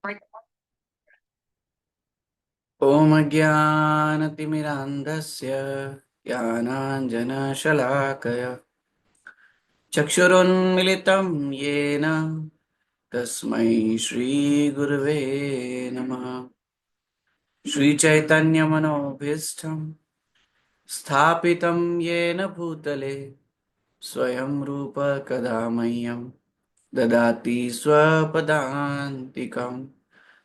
ॐ अज्ञानतिमिरान्धस्य ज्ञानाञ्जनशलाकया चक्षुरुन्मिलितं येन तस्मै श्रीगुरवे नमः। श्रीचैतन्यमनोभीष्टं स्थापितं येन भूतले स्वयं रूप कदा मह्यं ददाति स्वपदान्तिकम्।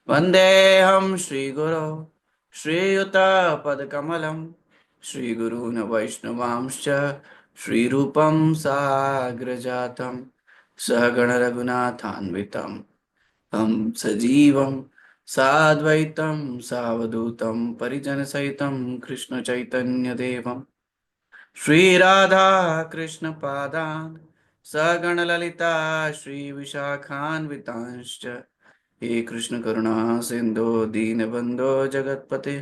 वन्देऽहं श्रीगुरो श्रीयुतपदकमलं श्रीगुरून् वैष्णवांश्च श्रीरूपं साग्रजातं सहगणरघुनाथान्वितं तं सजीवं साद्वैतं सावधूतं परिजनसहितं कृष्णचैतन्यदेवं श्रीराधा कृष्णपादान् सगणललिता श्रीविशाखान्वितांश्च हे कृष्ण करुणा सिंधु दीनबंधो जगतपते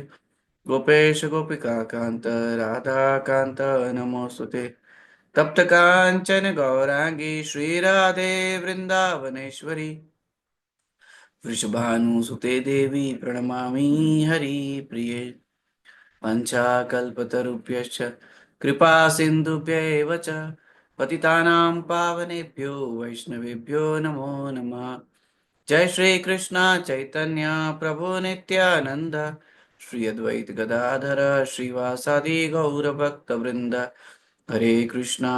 गोपेश गोपिका कांत राधा कांत नमोस्तुते तप्त कांचन गौरांगी श्री राधे वृंदावनेश्वरी वृषभानुसुते देवी प्रणमामि हरिप्रिये पंचाकल्पतरुभ्यश्च कृपा सिन्धुभ्यैव च पतितानां पावनेभ्यो वैष्णवेभ्यो नमो नमः। जय श्री कृष्णा चैतन्य प्रभु नित्यानंद श्री अद्वैत गदाधर श्रीवासादि गौर भक्त वृंद हरे कृष्णा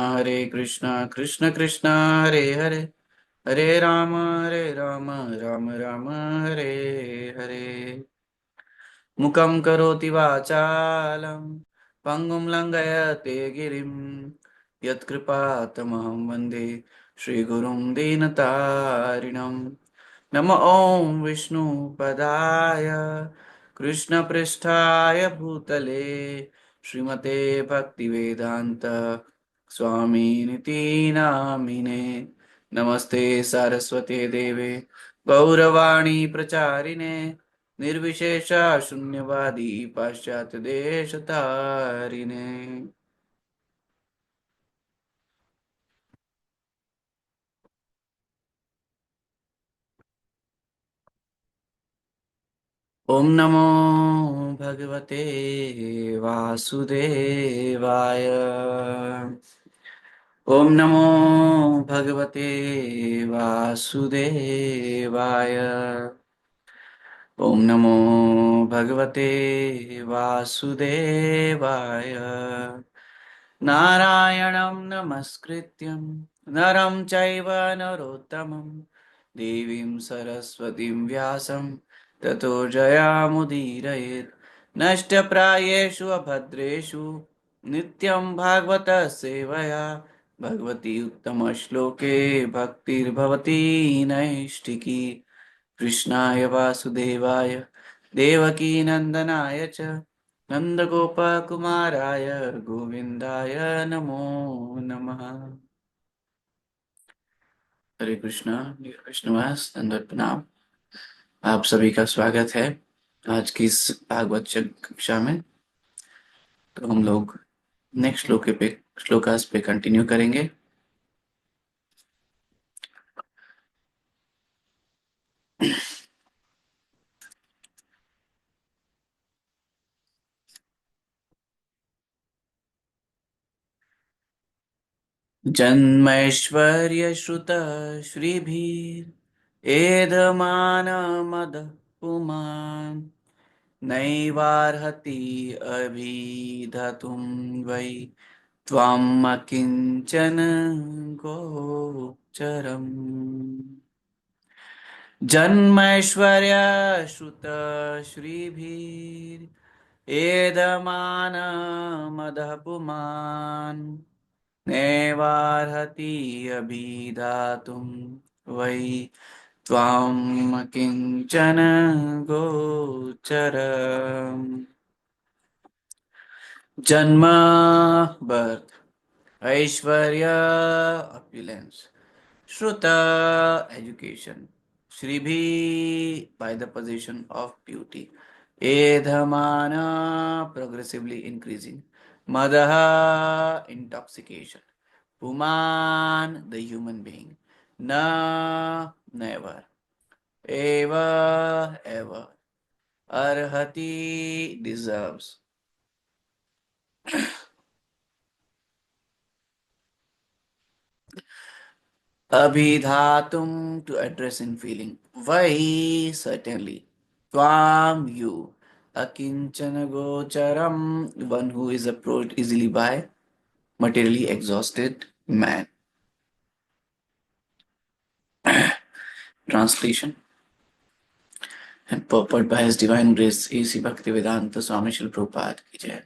कृष्ण कृष्णा हरे हरे हरे राम राम राम हरे हरे। मुखं करोति वाचालं पङ्गुं लङ्घयते गिरिं यत्कृपातमहं वन्दे श्रीगुरुं दीनतारिणं। नमो ॐ विष्णुपदाय कृष्णपृष्ठाय भूतले श्रीमते भक्तिवेदान्त स्वामिनिति नामिने। नमस्ते सारस्वते देवे गौरवाणी प्रचारिणे निर्विशेष शून्यवादी पाश्चात्य देश तारिणे। ओम नमो भगवते वासुदेवाय। ओम नमो भगवते वासुदेवाय। ओम नमो भगवते वासुदेवाय। नारायणं नमस्कृत्यं नरं चैव नरोत्तमं देवीं सरस्वतीं व्यासं ततो जयामुदीरयेत्। नष्टप्रायेषु अभद्रेषु नित्यं भागवत सेवया भगवती उत्तमश्लोके भक्तिर्भवती नैष्टिकी। कृष्णाय वासुदेवाय देवकी नंदनाय च नंदगोपकुमाराय गोविंदाय नमो नमः। हरे कृष्णा वैष्णवास दंडवत प्रणाम। आप सभी का स्वागत है आज की इस भागवत कक्षा में। तो हम लोग नेक्स्ट श्लोकास पे कंटिन्यू करेंगे। जन्मैश्वर्यश्रुत श्रीभिर्एधमानमदः पुमान् नैवार्हति अभिधतुं वै त्वम् अकिञ्चन गोचरम्। जन्मैश्वर्यश्रुतश्रीभिर्येधमानमदः पुमान् नैवार्हति अभिधातुं वै त्वां किंचन गोचरम्। जन्म birth Aishwarya opulence श्रुता education श्रीभि by the possession of beauty edhamana progressively increasing madaha intoxication puman the human being na never eva ever arhati deserves. Abhidhatum, to address in feeling. Why? Certainly. Tvam, you. Akinchana gocharam, one who is approached easily by materially exhausted man. Translation and purport by His Divine Grace, A.C. Bhaktivedanta Swami Srila Prabhupada ki jai.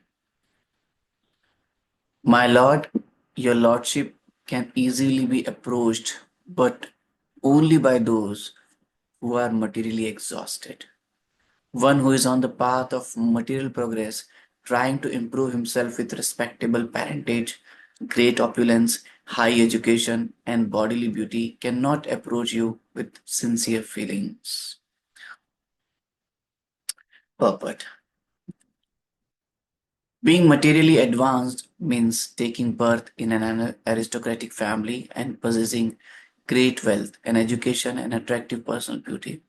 My Lord, your Lordship can easily be approached, but only by those who are materially exhausted. One who is on the path of material progress, trying to improve himself with respectable parentage, great opulence, high education, and bodily beauty, cannot approach you with sincere feelings. Purport. Being materially advanced means taking birth in an aristocratic family and possessing great wealth, and education, and attractive personal beauty.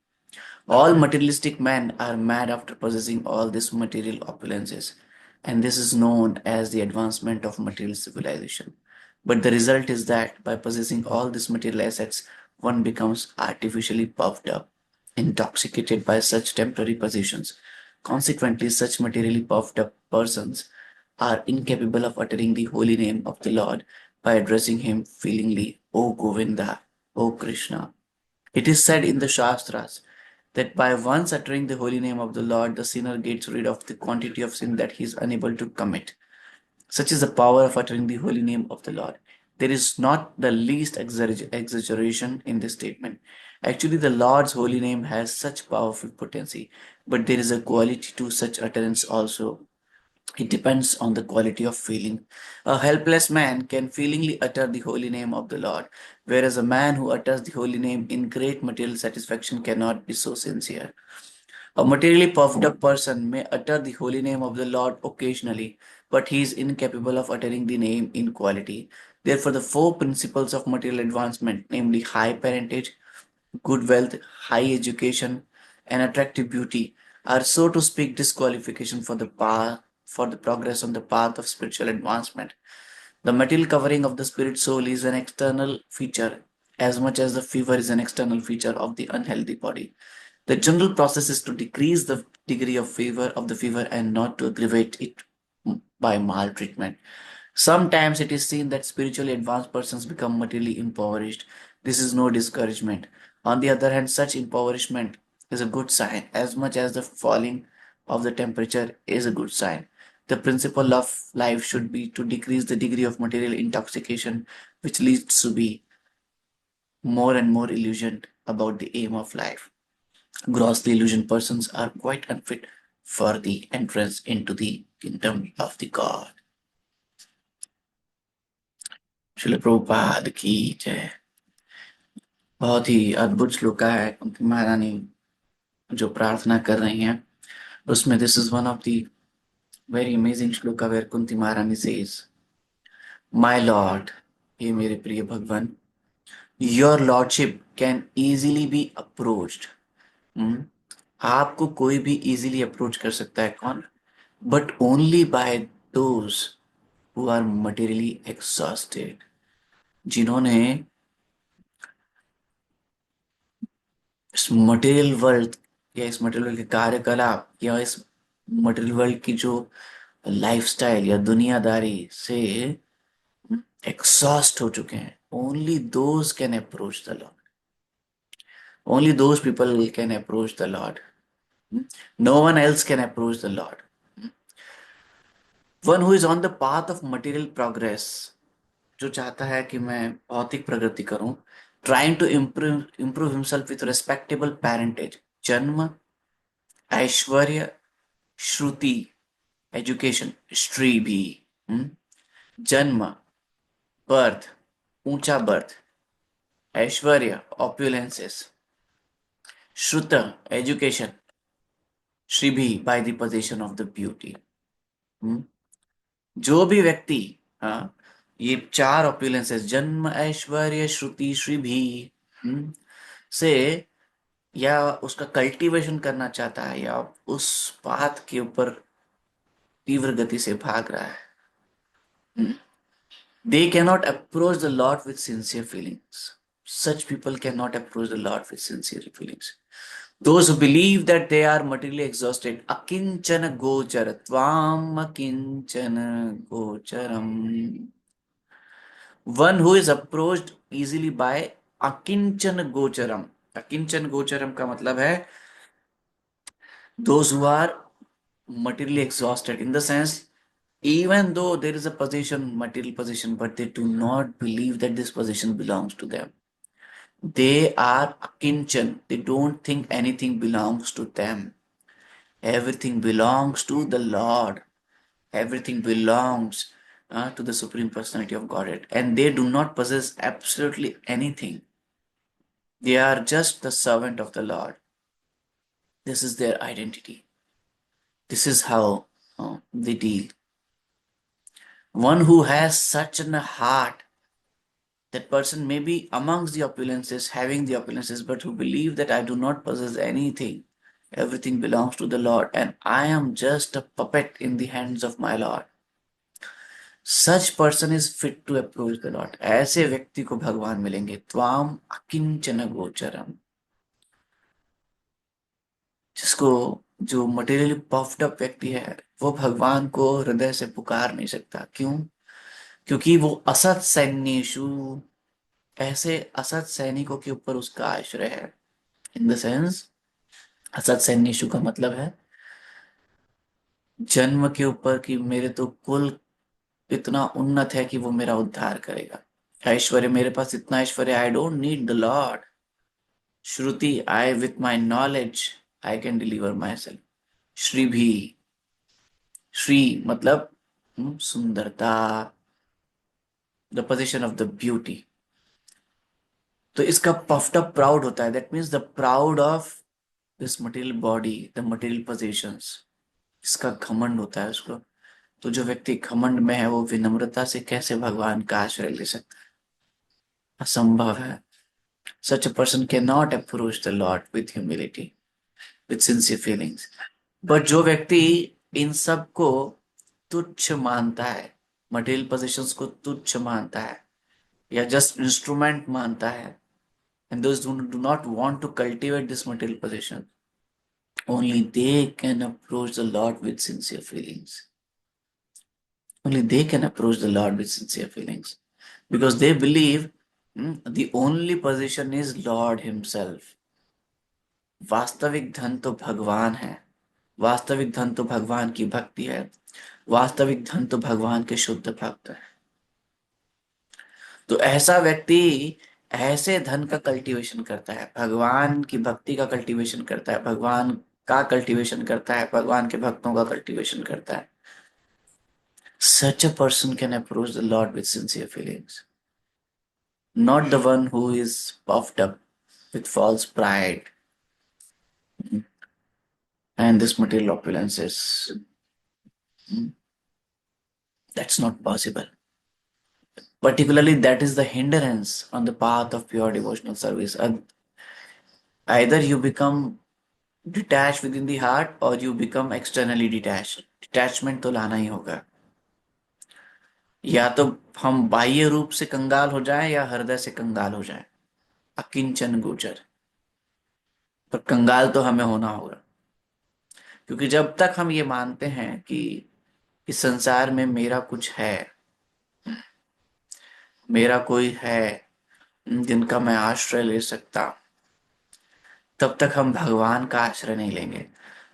All materialistic men are mad after possessing all these material opulences, and this is known as the advancement of material civilization. But the result is that by possessing all these material assets, one becomes artificially puffed up, intoxicated by such temporary possessions. Consequently, such materially puffed up persons are incapable of uttering the holy name of the Lord by addressing him feelingly, O Govinda, O Krishna. It is said in the Shastras that by once uttering the holy name of the Lord, the sinner gets rid of the quantity of sin that he is unable to commit. Such is the power of uttering the holy name of the Lord. There is not the least exaggeration in this statement. Actually, the Lord's holy name has such powerful potency, but there is a quality to such utterance also. It depends on the quality of feeling. A helpless man can feelingly utter the holy name of the Lord, whereas a man who utters the holy name in great material satisfaction cannot be so sincere. A materially puffed up person may utter the holy name of the Lord occasionally, but he is incapable of uttering the name in quality. Therefore, the four principles of material advancement, namely high parentage, good wealth, high education, and attractive beauty, are so to speak disqualification for the path for the progress on the path of spiritual advancement. The material covering of the spirit soul is an external feature, as much as the fever is an external feature of the unhealthy body. The general process is to decrease the degree of fever and not to aggravate it by maltreatment. Sometimes it is seen that spiritually advanced persons become materially impoverished. This is no discouragement. On the other hand, such impoverishment is a good sign, as much as the falling of the temperature is a good sign. The principle of life should be to decrease the degree of material intoxication, which leads to be more and more illusioned about the aim of life. Grossly illusioned persons are quite unfit for the entrance into the kingdom of the God. Srila Prabhupada की जय। बहुत ही अद्भुत श्लोका है कुंती महारानी जो प्रार्थना कर रही हैं उसमें this is one of the very amazing shloka where Kunti महारानी सेज माय लॉर्ड, ये मेरे प्रिय भगवान, your lordship can easily be approached. आपको कोई भी इजीली अप्रोच कर सकता है। कौन? But only by those who are materially exhausted, जिन्होंने इस मटेरियल वर्ल्ड या इस मटेरियल वर्ल्ड के कार्यकलाप या इस मटेरियल वर्ल्ड की जो लाइफस्टाइल या दुनियादारी से एग्जॉस्ट हो चुके हैं। Only those can approach the lord, only those people can approach the lord, no one else can approach the lord. One who is on the path of material progress, जो चाहता है कि मैं भौतिक प्रगति करूं, trying to improve himself with respectable parentage, जन्म, ऐश्वर्य, श्रुति, एजुकेशन, श्री भी, जन्म, बर्थ, ऊंचा बर्थ, ऐश्वर्य, ऑप्युलेंसेस, श्रुत, एजुकेशन, श्री भी by the position of the beauty. जो भी व्यक्ति, हाँ, ये चार ऑप्युलेंसेस जन्म, ऐश्वर्य, श्रुति, श्री भी से या उसका कल्टीवेशन करना चाहता है, या उस पाथ के ऊपर तीव्र गति से भाग रहा है, they cannot approach the Lord with sincere feelings. Such people cannot approach the Lord with sincere feelings. Those who believe that they are materially exhausted, akinchana gochara, tvam akinchana gocharam. One who is approached easily by akinchana gocharam. Akinchana gocharam का मतलब है those who are materially exhausted, in the sense, even though there is a position, material position, but they do not believe that this position belongs to them. They are akinchan. They don't think anything belongs to them. Everything belongs to the Lord. Everything belongs to the Supreme Personality of Godhead. And they do not possess absolutely anything. They are just the servant of the Lord. This is their identity. This is how they deal. One who has such a heart, that person may be amongst the opulences, having the opulences, but who believe that I do not possess anything. Everything belongs to the Lord, and I am just a puppet in the hands of my Lord. Such person is fit to approach the Lord. ऐसे व्यक्ति को भगवान मिलेंगे. त्वाम अकिंचन गोचरम. जिसको, जो materially puffed up व्यक्ति है, वो भगवान को हृदय से पुकार नहीं सकता. क्यों? क्योंकि वो असत सैन्येषु, ऐसे असत सैनिकों के ऊपर उसका आश्रय है. इन द सेंस, असत सैन्येषु का मतलब है जन्म के ऊपर, कि मेरे तो कुल इतना उन्नत है कि वो मेरा उद्धार करेगा. ऐश्वर्य, मेरे पास इतना ऐश्वर्य, I don't need the Lord. श्रुति, I with my knowledge I can deliver myself. श्री भी, श्री मतलब सुंदरता, the position of the beauty. तो इसका पफ्ड अप प्राउड होता है. That means the proud of this material body, the material positions. इसका घमंड होता है उसको. तो जो व्यक्ति घमंड में है, वो विनम्रता से कैसे भगवान का आश्रय ले सकता है? असंभव है. Such a person cannot approach the Lord with humility, with sincere feelings. But जो व्यक्ति इन सब को तुच्छ मानता है, मटेरियल पोजीशंस को तुच्छ मानता है, या जस्ट इंस्ट्रूमेंट मानता है, and those who do not want to cultivate this material possession, only they can approach the Lord with sincere feelings. Only they can approach the Lord with sincere feelings, because they believe the only possession is Lord Himself. वास्तविक धन तो भगवान है. वास्तविक धन तो भगवान की भक्ति है. वास्तविक धन तो भगवान के शुद्ध भक्त है. तो ऐसा व्यक्ति ऐसे धन का कल्टीवेशन करता है, भगवान की भक्ति का कल्टीवेशन करता है, भगवान का कल्टीवेशन करता है, भगवान के भक्तों का कल्टीवेशन करता है. Such a person can approach the Lord with sincere feelings, not the one who is puffed up with false pride and this material opulences. That's not possible. Particularly, that is the hindrance on the path of pure devotional service. Either you become detached within the heart, or you become externally detached. Detachment तो लाना ही होगा. या तो हम बाह्य रूप से कंगाल हो जाएं, या हृदय से कंगाल हो जाएं. अकिंचन गोचर. पर कंगाल तो हमें होना होगा. क्योंकि जब तक हम ये मानते हैं कि इस संसार में मेरा कुछ है, मेरा कोई है जिनका मैं आश्रय ले सकता, तब तक हम भगवान का आश्रय नहीं लेंगे.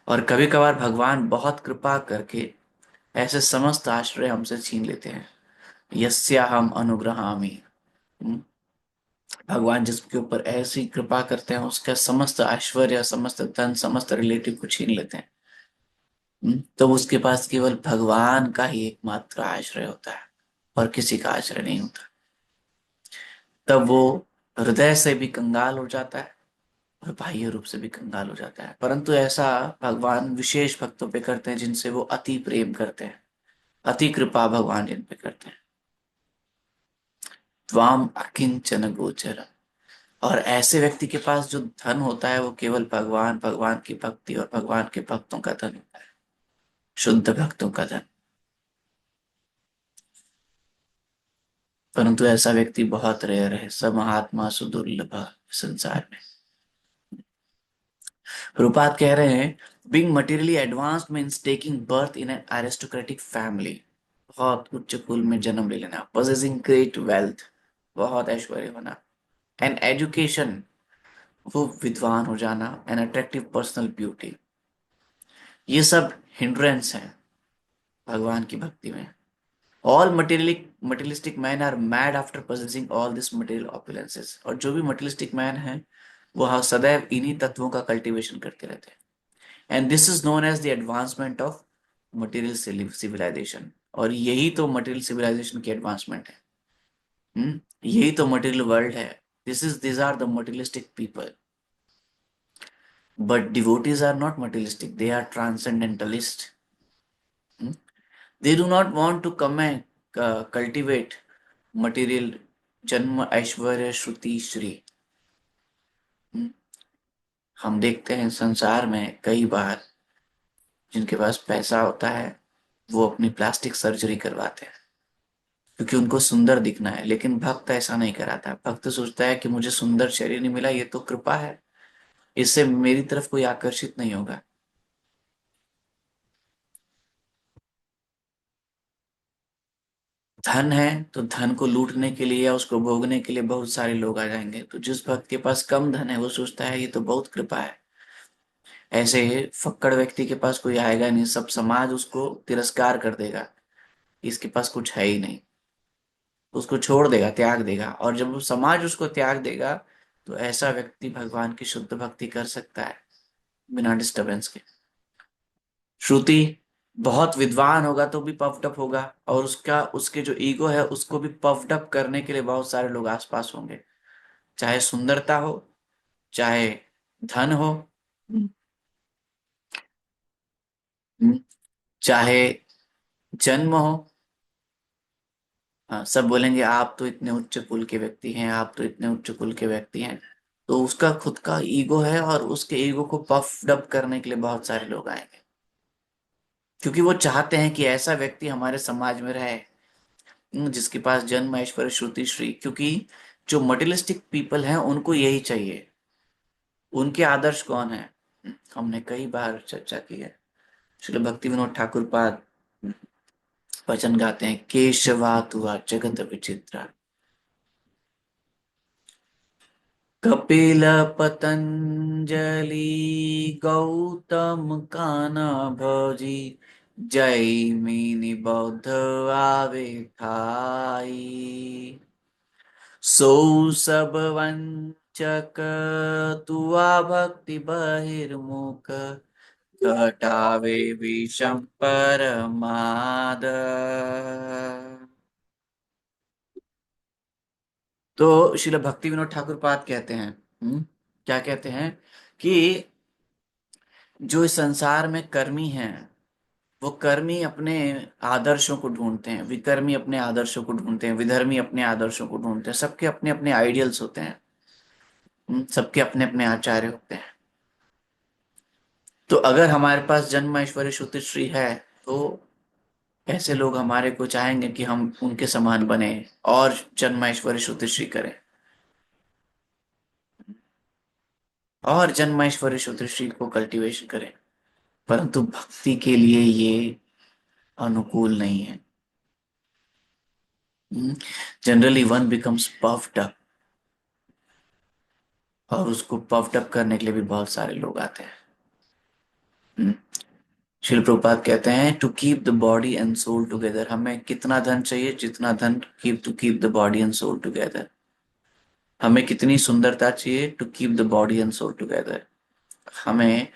और कभी कभार भगवान बहुत कृपा करके ऐसे समस्त आश्रय हमसे छीन लेते हैं. यस्या हम अनुग्रहामि. भगवान जिसके ऊपर ऐसी कृपा करते हैं, उसका समस्त ऐश्वर्य, समस्त धन, समस्त रिलेटिव को छीन लेते हैं. तो उसके पास केवल भगवान का ही एकमात्र आश्रय होता है, और किसी का आश्रय नहीं होता. तब वो हृदय से भी कंगाल हो जाता है, और बाह्य रूप से भी कंगाल हो जाता है. परंतु ऐसा भगवान विशेष भक्तों पे करते हैं, जिनसे वो अति प्रेम करते हैं. अति कृपा भगवान जिन पे करते हैं. त्वाम अकिंचन गोचर. और ऐसे व्यक्ति के पास जो धन होता है वो केवल भगवान भगवान की भक्ति और भगवान के भक्तों का धन होता है, शुद्ध भक्तों का धन। परंतु ऐसा व्यक्ति बहुत रेयर है, सब महात्मा सुदुर्लभ है संसार में। प्रभुपाद कह रहे हैं, being materially advanced means taking birth in an aristocratic family, बहुत उच्च कुल में जन्म ले लेना, possessing ग्रेट वेल्थ, बहुत ऐश्वर्य होना, एंड एजुकेशन, वो विद्वान हो जाना, एन अट्रैक्टिव पर्सनल ब्यूटी, ये सब हिंड्रेंस हैं भगवान की भक्ति में। All materialistic man are mad after possessing all this material opulences, और जो भी मटेरियलिस्टिक मैन है वो सदैव इन्हीं तत्वों का कल्टीवेशन करते रहते हैं। And this is known as the advancement of material civilisation, और यही तो मटेरियल सिविलाइजेशन की एडवांसमेंट है। यही तो मटेरियल वर्ल्ड है। This are the materialistic people, but devotees are not materialistic, they are transcendentalist. They do not want to come and cultivate material जन्म ऐश्वर्य श्रुति श्री। हम्म, हम देखते हैं संसार में कई बार जिनके पास पैसा होता है वो अपनी प्लास्टिक सर्जरी करवाते हैं क्योंकि उनको सुंदर दिखना है, लेकिन भक्त ऐसा नहीं कराता। भक्त सोचता है कि मुझे सुंदर शरीर नहीं मिला, ये तो कृपा है, इससे मेरी तरफ कोई आकर्षित नहीं होगा। धन है तो धन को लूटने के लिए या उसको भोगने के लिए बहुत सारे लोग आ जाएंगे, तो जिस भक्त के पास कम धन है वो सोचता है ये तो बहुत कृपा है। ऐसे फक्कड़ व्यक्ति के पास कोई आएगा नहीं, सब समाज उसको तिरस्कार कर देगा, इसके पास कुछ है ही नहीं, उसको छोड़ देगा, त्याग देगा। और जब वो समाज उसको त्याग देगा तो ऐसा व्यक्ति भगवान की शुद्ध भक्ति कर सकता है बिना डिस्टरबेंस के। श्रुति बहुत विद्वान होगा तो भी पफ्ड अप होगा, और उसका उसके जो ईगो है उसको भी पफ्ड अप करने के लिए बहुत सारे लोग आसपास होंगे, चाहे सुंदरता हो, चाहे धन हो, चाहे जन्म हो। हाँ, सब बोलेंगे आप तो इतने उच्च कुल के व्यक्ति हैं, आप तो इतने उच्च कुल के व्यक्ति हैं। तो उसका खुद का ईगो है और उसके ईगो को पफ्ड अप करने के लिए बहुत सारे लोग आएंगे, क्योंकि वो चाहते हैं कि ऐसा व्यक्ति हमारे समाज में रहे, जिसके पास जन्म ऐश्वर्य श्रुति श्री। क्योंकि जो मटेरियलिस्टिक पीपल हैं उनको यही चाहिए। उनके आदर्श कौन है? हमने कई बार चर्चा की है। श्रील भक्ति विनोद ठाकुर पाद भजन गाते हैं, केशवा तुआ जगत विचित्रा, कपिल पतंजलि गौतम काना भोजी, जैमिनी बौद्ध आवे खाई, सो सब वंचक तुआ भक्ति बहिर्मुख, घटावे विषम परमाद। तो श्रील भक्ति विनोद ठाकुर पाद कहते हैं, क्या कहते हैं कि जो इस संसार में कर्मी हैं वो कर्मी अपने आदर्शों को ढूंढते हैं, विकर्मी अपने आदर्शों को ढूंढते हैं, विधर्मी अपने आदर्शों को ढूंढते हैं। सबके अपने अपने आइडियल्स होते हैं, सबके अपने अपने आचार्य होते हैं। तो अगर हमारे पास जन्म ऐश्वर्य श्रुति श्री है तो ऐसे लोग हमारे को चाहेंगे कि हम उनके समान बने और जन्म ऐश्वर्य श्रुति श्री करें, और जन्म ऐश्वर्य श्रुति श्री को कल्टीवेशन करें। परंतु भक्ति के लिए ये अनुकूल नहीं है। Generally one becomes puffed up, और उसको पफ्ड अप करने के लिए भी बहुत सारे लोग आते हैं। हम्म, शिल प्रभुपाद कहते हैं, to keep the body and soul together, हमें कितना धन चाहिए? जितना धन keep the body and soul together. हमें कितनी सुंदरता चाहिए? To keep the body and soul together. हमें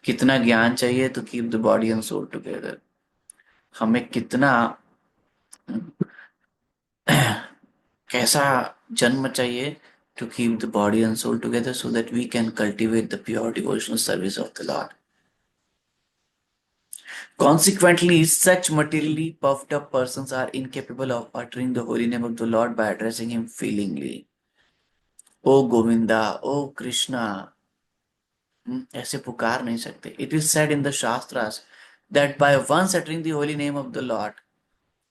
कितना ज्ञान चाहिए? To keep the body and soul together. हमें कितना कैसा जन्म चाहिए? To keep the body and soul together so that we can cultivate the pure devotional service of the lord. Consequently, such materially puffed up persons are incapable of uttering the holy name of the Lord by addressing him feelingly. ओ गोविंदा, ओ कृष्णा, ऐसे पुकार नहीं सकते। It is said in the shastras that by once uttering the holy name of the lord,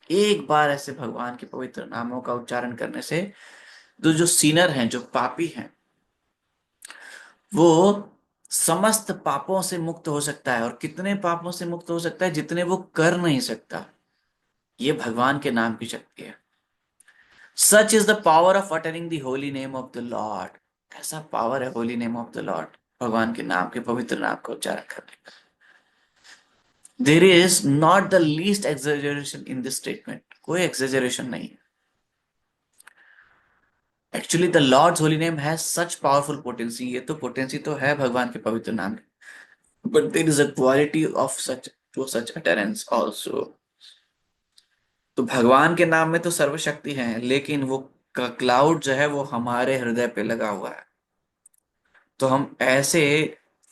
एक बार ऐसे भगवान के पवित्र नामों का उच्चारण करने से तो जो सीनर हैं, जो पापी हैं, वो समस्त पापों से मुक्त हो सकता है। और कितने पापों से मुक्त हो सकता है? जितने वो कर नहीं सकता। ये भगवान के नाम की शक्ति है। Such is the power of uttering the holy name of the Lord. ऐसा पावर है Holi name of the Lord, भगवान के नाम के पवित्र नाम का उच्चारण करने का। There is not the least exaggeration in this statement. कोई एक्सेजरेशन नहीं है। Actually the Lord's holy name has such powerful potency. ये तो पोटेंसी तो है भगवान के पवित्र नाम की, but there is a quality of such to such utterance also. तो भगवान के नाम में तो सर्वशक्ति है, लेकिन वो क्लाउड जो है वो हमारे हृदय पे लगा हुआ है। तो हम ऐसे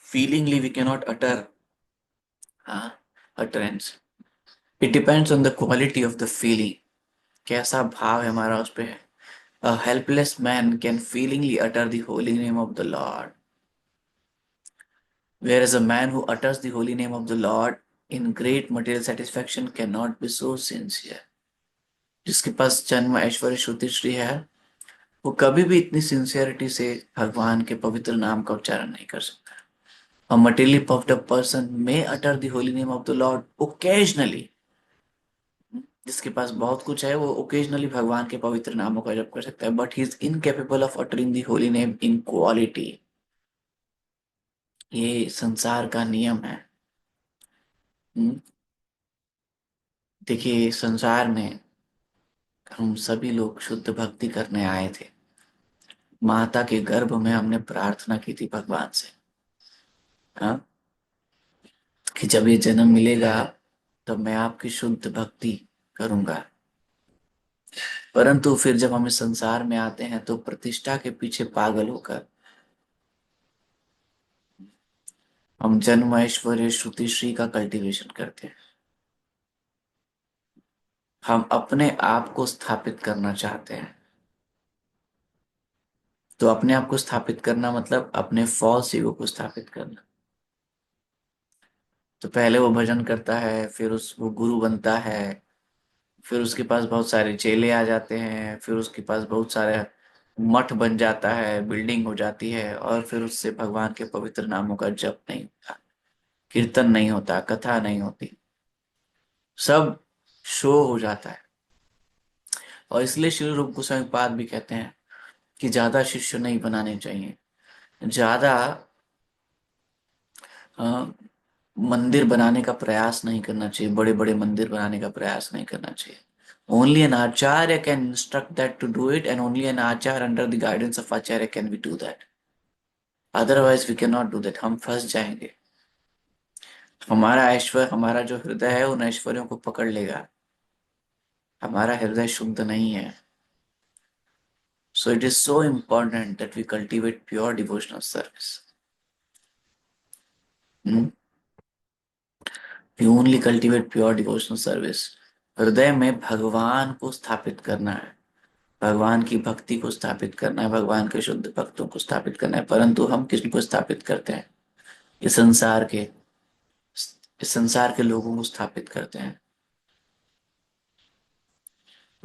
feelingly we can not utter utterance. It depends on the quality of the feeling. कैसा भाव है हमारा उस पे है। A helpless man can feelingly utter the holy name of the Lord, whereas a man who utters the holy name of the Lord in great material satisfaction cannot be so sincere। जिसके पास जन्म ऐश्वर्य श्रुति श्री है, वो कभी भी इतनी sincerity से भगवान के पवित्र नाम का उच्चारण नहीं कर सकता। A materially puffed up person may utter the holy name of the Lord occasionally। जिसके पास बहुत कुछ है वो ओकेजनली भगवान के पवित्र नामों का जप कर सकता है, but he is incapable of uttering the holy name in quality. ये संसार का नियम है। हम्म, देखिए संसार में हम सभी लोग शुद्ध भक्ति करने आए थे। माता के गर्भ में हमने प्रार्थना की थी भगवान से, हाँ, कि जब ये जन्म मिलेगा तब मैं आपकी शुद्ध भक्ति करूंगा। परंतु फिर जब हम इस संसार में आते हैं तो प्रतिष्ठा के पीछे पागल होकर हम जन्म ऐश्वर्य श्रुति श्री का कल्टीवेशन करते हैं। हम अपने आप को स्थापित करना चाहते हैं। तो अपने आप को स्थापित करना मतलब अपने फॉल्स ईगो को स्थापित करना। तो पहले वो भजन करता है, फिर उस वो गुरु बनता है, फिर उसके पास बहुत सारे चेले आ जाते हैं, फिर उसके पास बहुत सारे मठ बन जाता है, बिल्डिंग हो जाती है, और फिर उससे भगवान के पवित्र नामों का जप नहीं होता, कीर्तन नहीं होता, कथा नहीं होती, सब शो हो जाता है। और इसलिए श्री रूप गोस्वामी पाद भी कहते हैं कि ज्यादा शिष्य नहीं बनाने चाहिए, ज्यादा अ, मंदिर बनाने का प्रयास नहीं करना चाहिए, बड़े बड़े मंदिर बनाने का प्रयास नहीं करना चाहिए। Only an acharya can instruct that to do it, and only an acharya under the guidance of acharya can we do that. Otherwise we can not do that. हम फंस जाएंगे। हमारा ऐश्वर्य, हमारा जो हृदय है उन ऐश्वर्यों को पकड़ लेगा। हमारा हृदय शुद्ध नहीं है। So it is so important that we cultivate pure devotional service. We only cultivate pure devotional service. हृदय में भगवान को स्थापित करना है, भगवान की भक्ति को स्थापित करना है, भगवान के शुद्ध भक्तों को स्थापित करना है। परंतु हम किसको स्थापित करते हैं? इस संसार के, इस संसार के लोगों को स्थापित करते हैं।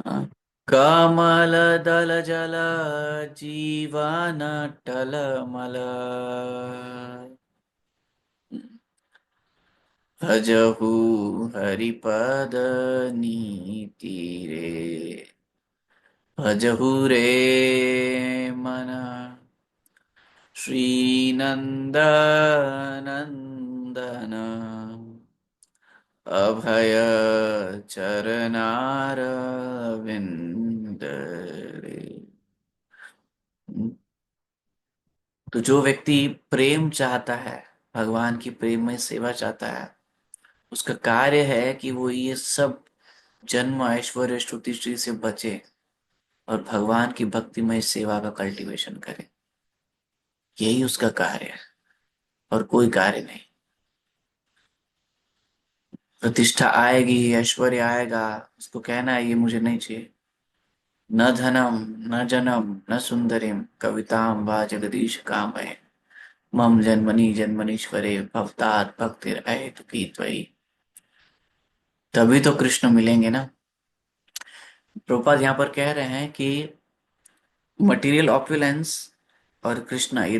हाँ? कमल दल जल जीवन टलमल, भजहु हरिपद नीति रे, भजहु रे मन श्री नंद नंदन, अभय चरनार विंद रे। तो जो व्यक्ति प्रेम चाहता है, भगवान की प्रेम में सेवा चाहता है, उसका कार्य है कि वो ये सब जन्म ऐश्वर्य श्रुति श्री से बचे और भगवान की भक्तिमय सेवा का कल्टीवेशन करे। यही उसका कार्य है और कोई कार्य नहीं। प्रतिष्ठा आएगी, ऐश्वर्य आएगा, उसको कहना है ये मुझे नहीं चाहिए। न धनम न जनम न सुंदरीम कविताम वा जगदीश कामये मम जन्मनि जन्मनीश्वरे भवतात् भक्तिर अहेतुकी त्वयि। तभी तो कृष्ण मिलेंगे ना। प्रभुपाद यहाँ पर कह रहे हैं कि मटेरियल ऑपुलेंस और कृष्णा, ये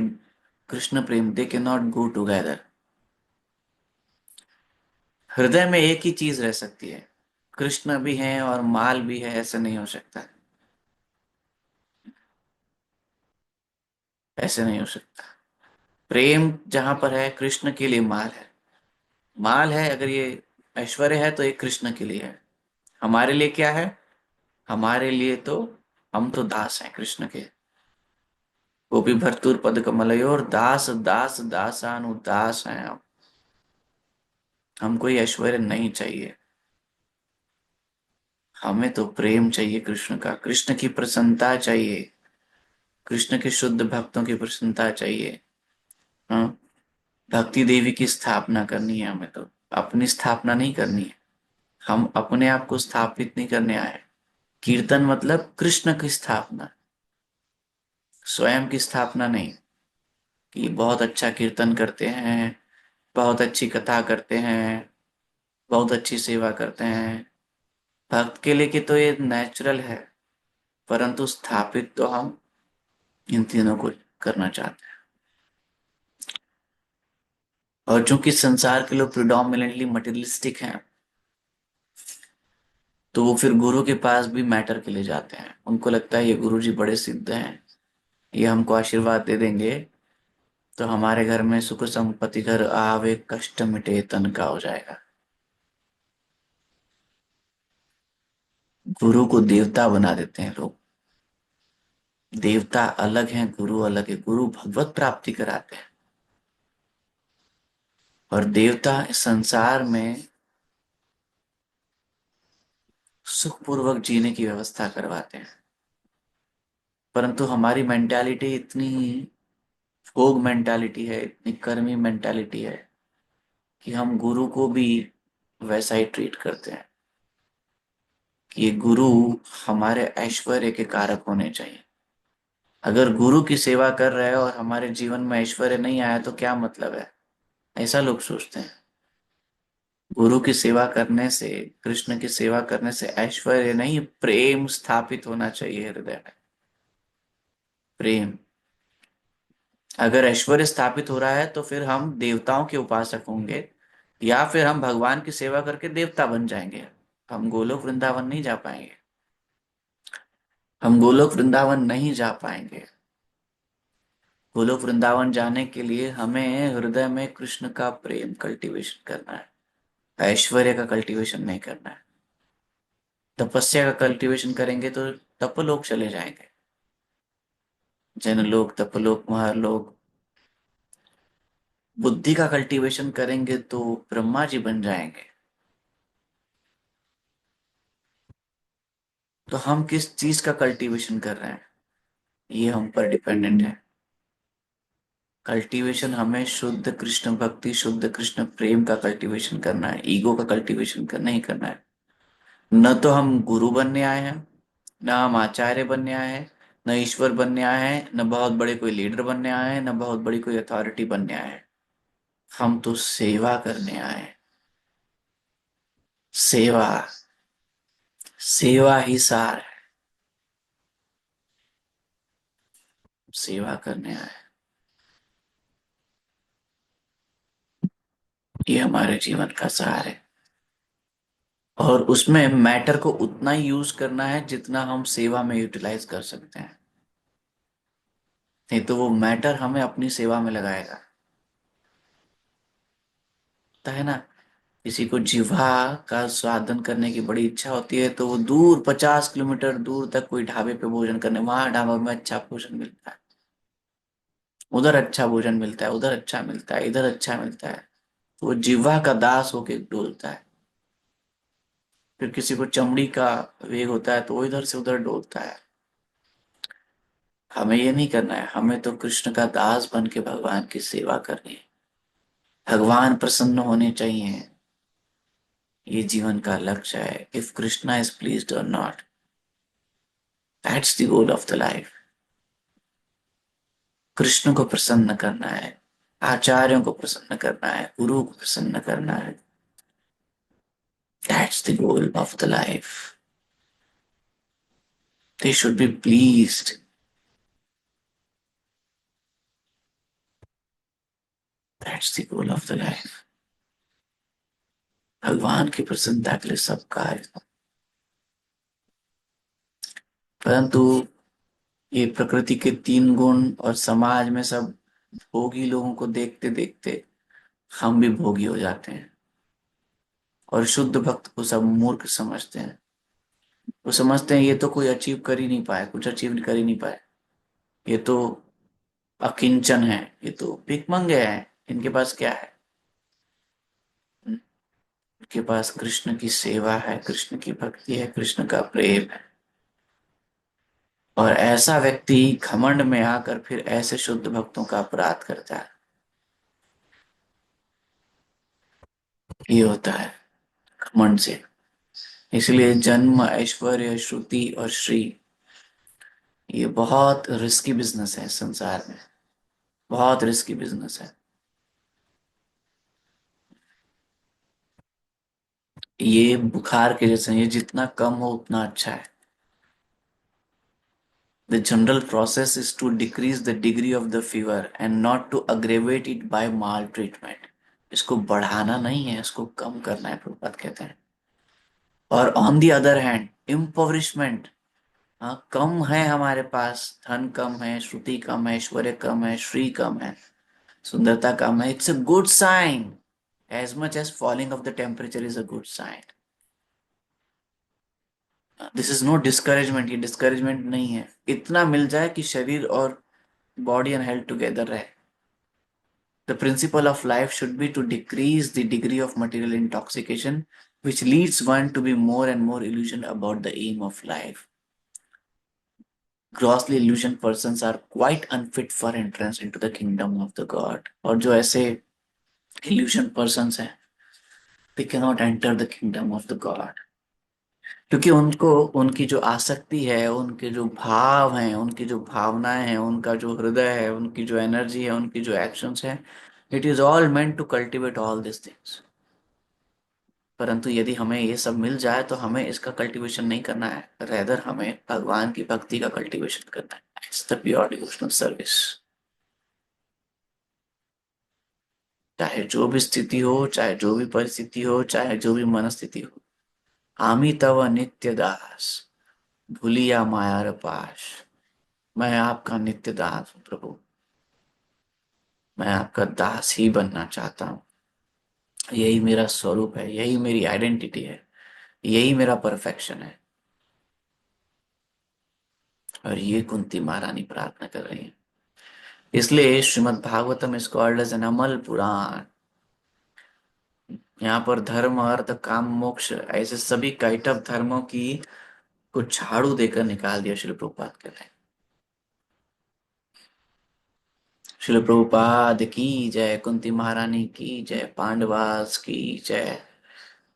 कृष्ण प्रेम, they can not go together. हृदय में एक ही चीज रह सकती है, कृष्ण भी है और माल भी है, ऐसा नहीं हो सकता। ऐसे नहीं हो सकता। प्रेम जहां पर है, कृष्ण के लिए माल है। माल है, अगर ये ऐश्वर्य है तो ये कृष्ण के लिए है। हमारे लिए क्या है? हमारे लिए तो, हम तो दास हैं कृष्ण के। गोपी भर्तुर पद कमलयोर दास दास दासानुदास हैं हम। हमको ये ऐश्वर्य नहीं चाहिए। हमें तो प्रेम चाहिए कृष्ण का, कृष्ण की प्रसन्नता चाहिए, कृष्ण के शुद्ध भक्तों की प्रसन्नता चाहिए। हाँ, भक्ति देवी की स्थापना करनी है हमें तो, अपनी स्थापना नहीं करनी है। हम अपने आप को स्थापित नहीं करने आए। कीर्तन मतलब कृष्ण की स्थापना, स्वयं की स्थापना नहीं। कि बहुत अच्छा कीर्तन करते हैं, बहुत अच्छी कथा करते हैं, बहुत अच्छी सेवा करते हैं। भक्त के लिए कि तो ये नेचुरल है, परंतु स्थापित तो हम इन तीनों को करना चाहते हैं। और चूंकि संसार के लोग प्रिडोमिनेटली मटेरियलिस्टिक हैं, तो वो फिर गुरु के पास भी मैटर के लिए जाते हैं। उनको लगता है ये गुरु जी बड़े सिद्ध हैं, ये हमको आशीर्वाद दे देंगे तो हमारे घर में सुख संपत्ति, घर आवे कष्ट मिटे तन का हो जाएगा। गुरु को देवता बना देते हैं लोग। देवता अलग हैं, गुरु अलग है। गुरु भगवत प्राप्ति कराते हैं और देवता इस संसार में सुखपूर्वक जीने की व्यवस्था करवाते हैं। परंतु हमारी मेंटालिटी इतनी भोग मेंटालिटी है, इतनी कर्मी मेंटालिटी है कि हम गुरु को भी वैसा ही ट्रीट करते हैं कि ये गुरु हमारे ऐश्वर्य के कारक होने चाहिए। अगर गुरु की सेवा कर रहे हैं और हमारे जीवन में ऐश्वर्य नहीं आया तो क्या मतलब है, ऐसा लोग सोचते हैं। गुरु की सेवा करने से, कृष्ण की सेवा करने से ऐश्वर्य नहीं, प्रेम स्थापित होना चाहिए हृदय में। प्रेम। अगर ऐश्वर्य स्थापित हो रहा है तो फिर हम देवताओं के उपासक होंगे, या फिर हम भगवान की सेवा करके देवता बन जाएंगे। हम गोलोक वृंदावन नहीं जा पाएंगे। हम गोलोक वृंदावन नहीं जा पाएंगे। गोलोक वृंदावन जाने के लिए हमें हृदय में कृष्ण का प्रेम कल्टीवेशन करना है, ऐश्वर्य का कल्टीवेशन नहीं करना है। तपस्या का कल्टीवेशन करेंगे तो तपलोक चले जाएंगे, जनलोक, तपलोक, महालोक। बुद्धि का कल्टीवेशन करेंगे तो ब्रह्मा जी बन जाएंगे। तो हम किस चीज का कल्टीवेशन कर रहे हैं, ये हम पर डिपेंडेंट है। कल्टीवेशन हमें शुद्ध कृष्ण भक्ति, शुद्ध कृष्ण प्रेम का कल्टीवेशन करना है, ईगो का कल्टीवेशन करना ही करना है। न तो हम गुरु बनने आए हैं, न हम आचार्य बनने आए हैं, न ईश्वर बनने आए हैं, न बहुत बड़े कोई लीडर बनने आए हैं, न बहुत बड़ी कोई अथॉरिटी बनने आए हैं। हम तो सेवा करने आए हैं। सेवा, सेवा ही सार है। सेवा करने आए हैं। ये हमारे जीवन का सार है। और उसमें मैटर को उतना ही यूज करना है जितना हम सेवा में यूटिलाइज कर सकते हैं। नहीं तो वो मैटर हमें अपनी सेवा में लगाएगा। होता है ना, किसी को जिह्वा का स्वादन करने की बड़ी इच्छा होती है तो वो दूर 50 किलोमीटर दूर तक कोई ढाबे पे भोजन करने, वहां ढाबा में अच्छा भोजन मिलता है, उधर अच्छा भोजन मिलता है, उधर अच्छा मिलता है, इधर अच्छा मिलता है, तो वो जिह्वा का दास होके डोलता है। फिर किसी को चमड़ी का वेग होता है तो वो इधर से उधर डोलता है। हमें ये नहीं करना है, हमें तो कृष्ण का दास बन के भगवान की सेवा करनी है। भगवान प्रसन्न होने चाहिए, ये जीवन का लक्ष्य है। इफ कृष्णा इज प्लीज्ड और not. That's the goal of the life. Krishna को प्रसन्न करना है, आचार्यों को प्रसन्न करना है, गुरु को प्रसन्न करना है। That's the goal of the life. They should be pleased. That's the goal of the life. भगवान की प्रसन्नता के लिए सब कार्य। परंतु ये प्रकृति के तीन गुण और समाज में सब भोगी लोगों को देखते देखते हम भी भोगी हो जाते हैं, और शुद्ध भक्त को सब मूर्ख समझते हैं। वो समझते हैं ये तो कोई अचीव कर ही नहीं पाए, कुछ अचीव कर ही नहीं पाए, ये तो अकिंचन है, ये तो भिखमंगे हैं, इनके पास क्या है। इनके पास कृष्ण की सेवा है, कृष्ण की भक्ति है, कृष्ण का प्रेम है। और ऐसा व्यक्ति घमंड में आकर फिर ऐसे शुद्ध भक्तों का अपराध करता है। ये होता है घमंड से। इसलिए जन्म, ऐश्वर्य, श्रुति और श्री, ये बहुत रिस्की बिजनेस है संसार में, बहुत रिस्की बिजनेस है। ये बुखार के जैसे, ये जितना कम हो उतना अच्छा है। The general process is to decrease the degree of the fever and not to aggravate it by maltreatment. इसको बढ़ाना नहीं है, इसको कम करना है, प्रभुपाद कहते हैं। और ऑन दी अदर हैंड इम्पोवरिशमेंट, हाँ कम है हमारे पास, धन कम है, श्रुति कम है, ऐश्वर्य कम है, श्री कम है, सुंदरता कम है, it's a good sign. As much as falling off the temperature is a good sign. This is no discouragement, ये डिस्करेजमेंट नहीं है। इतना मिल जाए कि शरीर और बॉडी एंड हेल्थ टुगेदर रहे। The principle of life should be to decrease the degree of material intoxication, which leads one to be more and more illusioned about the aim of life. Grossly illusioned persons are quite unfit for entrance into the kingdom of the God. और जो ऐसे illusion persons हैं, they cannot enter the kingdom of the God. क्योंकि उनको, उनकी जो आसक्ति है, उनके जो भाव हैं, उनकी जो भावनाएं हैं, उनका जो हृदय है, उनकी जो एनर्जी है, उनकी जो एक्शंस है, it is all meant to cultivate all these things. परंतु यदि हमें ये सब मिल जाए तो हमें इसका कल्टीवेशन नहीं करना है, रेदर हमें भगवान की भक्ति का कल्टीवेशन करना है। It's the pure devotional service. चाहे जो भी स्थिति हो, चाहे जो भी परिस्थिति हो, चाहे जो भी मनस्थिति हो, आमी तव नित्य दास, भूलिया मायार पाश। मैं आपका नित्य दास हूँ प्रभु, मैं आपका दास ही बनना चाहता हूँ। यही मेरा स्वरूप है, यही मेरी आइडेंटिटी है, यही मेरा परफेक्शन है। और ये कुंती महारानी प्रार्थना कर रही है। इसलिए Srimad Bhagavatam is called as an Amal Purana. यहाँ पर धर्म, अर्थ, काम, मोक्ष, ऐसे सभी कैटव धर्मों की को झाड़ू देकर निकाल दिया श्री प्रभुपाद कहते हैं। श्री प्रभुपाद की जय, कुंती महारानी की जय, पांडवास की जय,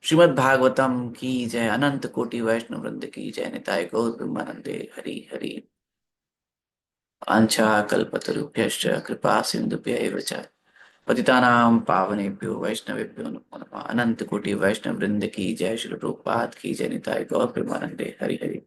श्रीमद् भागवतम की जय, अनंत कोटि वैष्णव वृंद की जय, निताय गौर ब्रह्मानंदे हरि हरि। वाञ्छा कल्पतरुभ्यश्च कृपा सिन्धुभ्य एव च पतितानां पावनेभ्यो वैष्णवेभ्यो नमो नमः। अनंत कोटि वैष्णव वृंद की जय, श्री प्रभुपाद की जय, निताय गौर प्रेमानंदे हरि हरि।